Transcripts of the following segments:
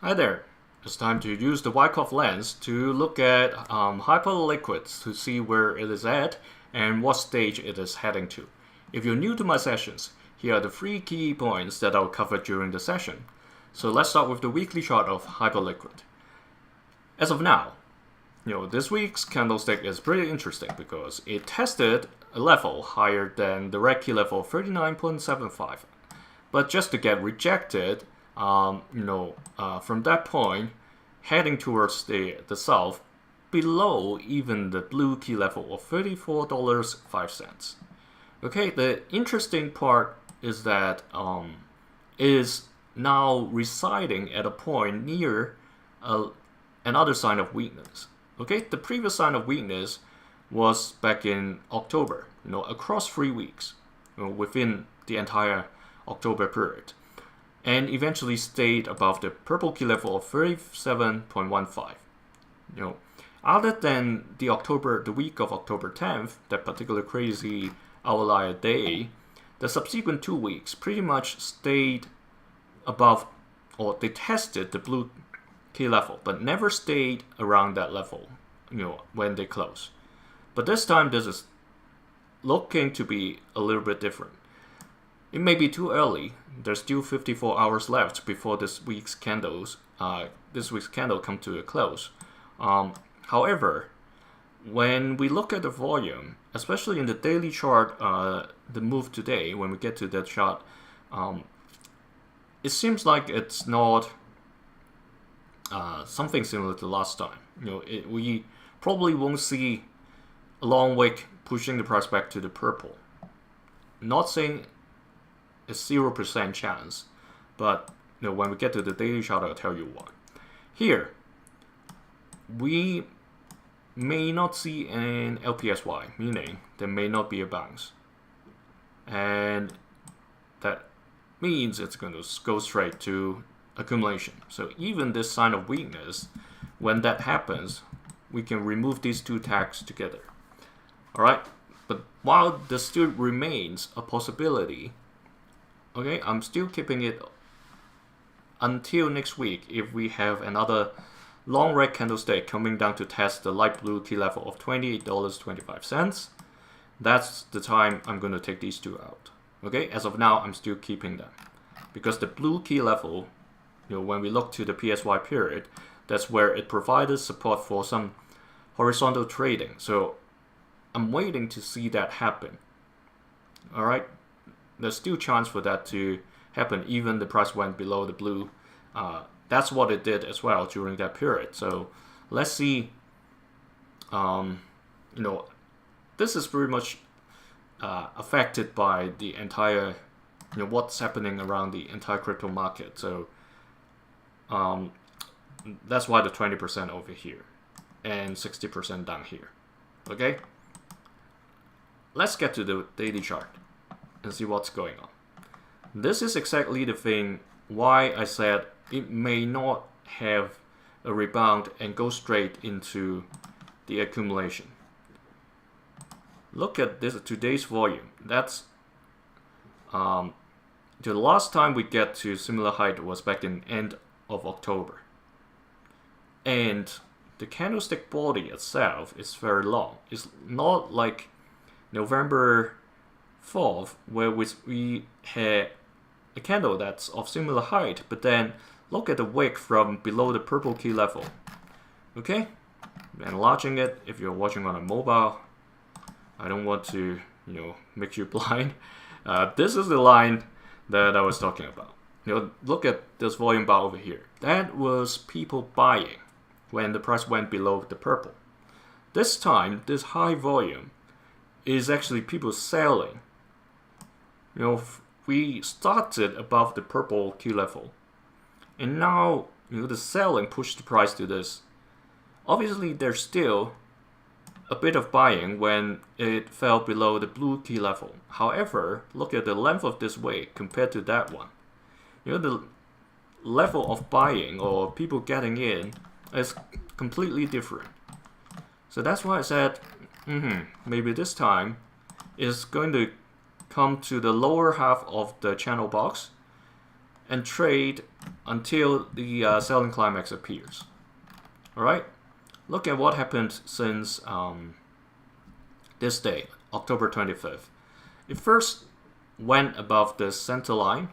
Hi there. It's time to use the Wyckoff lens to look at Hyperliquid to see where it is at and what stage it is heading to. If you're new to my sessions, here are the 3 key points that I'll cover during the session. So let's start with the weekly chart of Hyperliquid. As of now, this week's candlestick is pretty interesting because it tested a level higher than the red key level of 39.75. But just to get rejected, from that point, heading towards the south, below even the blue key level of $34.05. Okay, the interesting part is that is now residing at a point near another sign of weakness. Okay, the previous sign of weakness was back in October, across 3 weeks, within the entire October period, and eventually stayed above the purple key level of 37.15. Other than the week of October 10th, that particular crazy outlier day, the subsequent 2 weeks pretty much stayed above, or they tested the blue key level, but never stayed around that level, when they close. But this time, this is looking to be a little bit different. It may be too early. There's still 54 hours left before this week's candle come to a close. However, when we look at the volume, especially in the daily chart, the move today, when we get to that chart, it seems like it's not something similar to last time. We probably won't see a long wick pushing the price back to the purple. Not saying it's 0% chance, but when we get to the daily chart, I'll tell you why. Here, we may not see an LPSY, meaning there may not be a bounce, and that means it's going to go straight to accumulation. So even this sign of weakness, when that happens, we can remove these two tags together. Alright, but while there still remains a possibility, okay, I'm still keeping it until next week if we have another long red candlestick coming down to test the light blue key level of $28.25. That's the time I'm going to take these two out. Okay, as of now, I'm still keeping them. Because the blue key level, when we look to the PSY period, that's where it provided support for some horizontal trading. So I'm waiting to see that happen. Alright, there's still chance for that to happen even the price went below the blue. That's what it did as well during that period. So let's see. This is pretty much affected by the entire, what's happening around the entire crypto market. So that's why the 20% over here and 60% down here. Okay, let's get to the daily chart and see what's going on. This is exactly the thing why I said it may not have a rebound and go straight into the accumulation. Look at this today's volume. That's the last time we get to similar height was back in end of October. And the candlestick body itself is very long. It's not like November 4th, where we had a candle that's of similar height, but then look at the wick from below the purple key level. Okay, enlarging it if you're watching on a mobile. I don't want to, make you blind. This is the line that I was talking about. Look at this volume bar over here. That was people buying when the price went below the purple. This time, this high volume is actually people selling. We started above the purple key level, and now the selling pushed the price to this. Obviously, there's still a bit of buying when it fell below the blue key level. However, look at the length of this wick compared to that one. The level of buying or people getting in is completely different. So that's why I said, maybe this time is going to come to the lower half of the channel box and trade until the selling climax appears. Alright, look at what happened since this day, October 25th. It first went above the center line,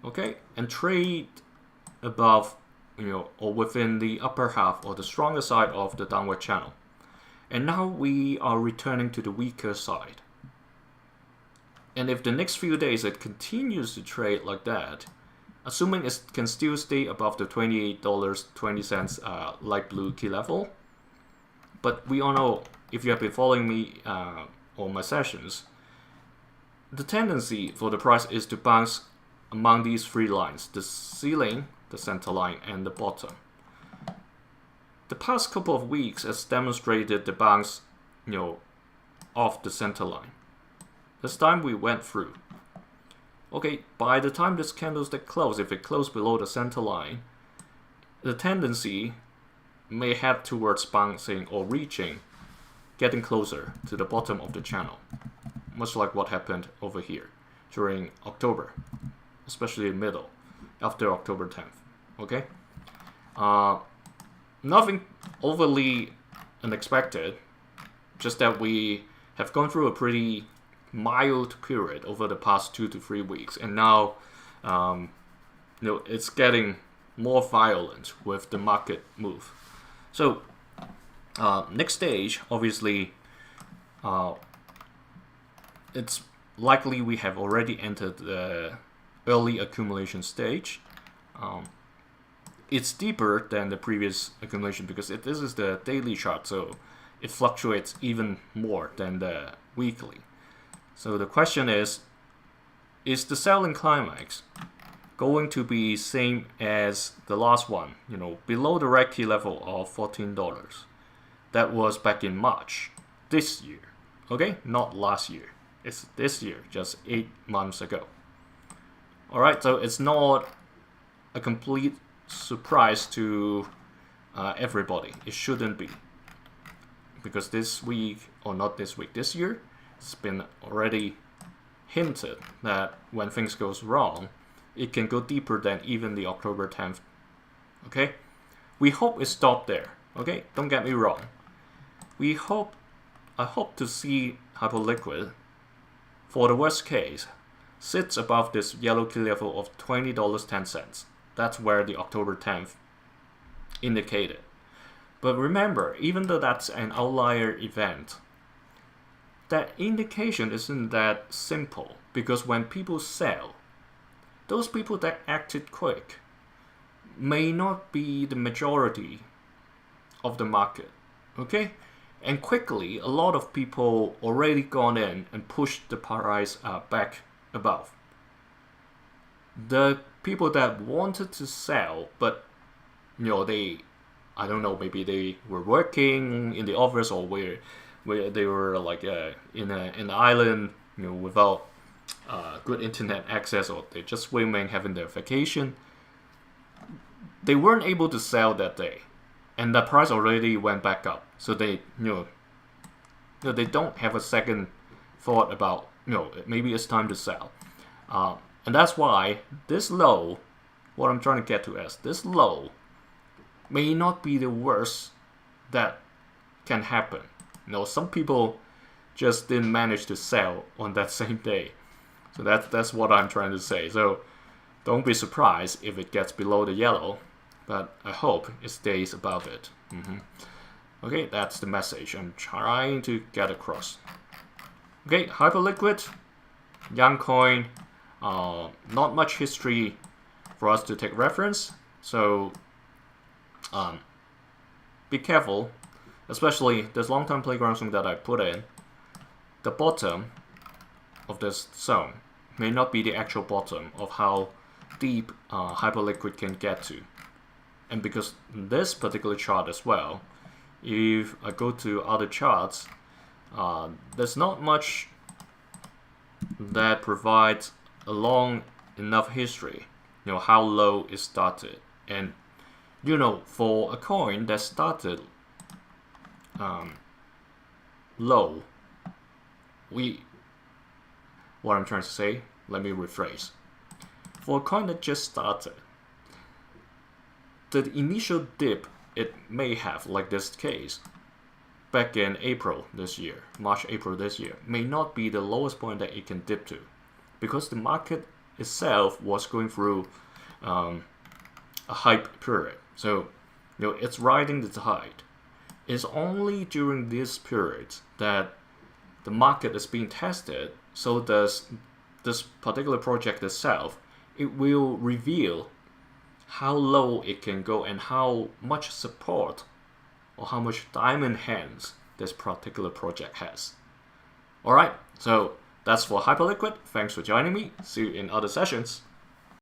okay, and trade above, or within the upper half or the stronger side of the downward channel. And now we are returning to the weaker side. And if the next few days it continues to trade like that, assuming it can still stay above the $28.20 light blue key level, but we all know, if you have been following me on my sessions, the tendency for the price is to bounce among these three lines: the ceiling, the center line, and the bottom. The past couple of weeks has demonstrated the bounce, off the center line. This time we went through. Okay, by the time this candlestick closed, if it closed below the center line, the tendency may head towards bouncing or reaching, getting closer to the bottom of the channel, much like what happened over here during October, especially in middle, after October 10th. Okay, nothing overly unexpected, just that we have gone through a pretty mild period over the past 2 to 3 weeks, and now it's getting more violent with the market move. So next stage, obviously, it's likely we have already entered the early accumulation stage. It's deeper than the previous accumulation because this is the daily chart, so it fluctuates even more than the weekly. So the question is the selling climax going to be same as the last one, below the red key level of $14? That was back in March this year, okay? Not last year. It's this year, just 8 months ago. Alright, so it's not a complete surprise to everybody. It shouldn't be. Because this week, or not this week, this year, it's been already hinted that when things goes wrong, it can go deeper than even the October 10th. Okay? We hope it stopped there. Okay? Don't get me wrong. I hope to see Hyperliquid, for the worst case, sits above this yellow key level of $20.10. That's where the October 10th indicated. But remember, even though that's an outlier event, that indication isn't that simple, because when people sell, those people that acted quick may not be the majority of the market, okay? And quickly, a lot of people already gone in and pushed the price back above. The people that wanted to sell, but I don't know, maybe they were working in the office, or where they were like in an island, without good internet access, or they're just swimming, having their vacation. They weren't able to sell that day, and the price already went back up. So they they don't have a second thought about maybe it's time to sell, and that's why this low, what I'm trying to get to is this low may not be the worst that can happen. Some people just didn't manage to sell on that same day. So that's what I'm trying to say. So don't be surprised if it gets below the yellow, but I hope it stays above it. Okay, that's the message I'm trying to get across. Okay, Hyperliquid, young coin, not much history for us to take reference. So be careful, especially this long-term playground zone that I put in. The bottom of this zone may not be the actual bottom of how deep Hyperliquid can get to. And because this particular chart as well, if I go to other charts, there's not much that provides a long enough history, how low it started. And for a coin that started low, what I'm trying to say, let me rephrase. for a coin that just started, the initial dip it may have, like this case, back in April this year, March, April this year, may not be the lowest point that it can dip to, because the market itself was going through a hype period. So, it's riding the tide. It's only during this period that the market is being tested. So does this particular project itself. It will reveal how low it can go and how much support or how much diamond hands this particular project has. Alright, so that's for Hyperliquid. Thanks for joining me. See you in other sessions.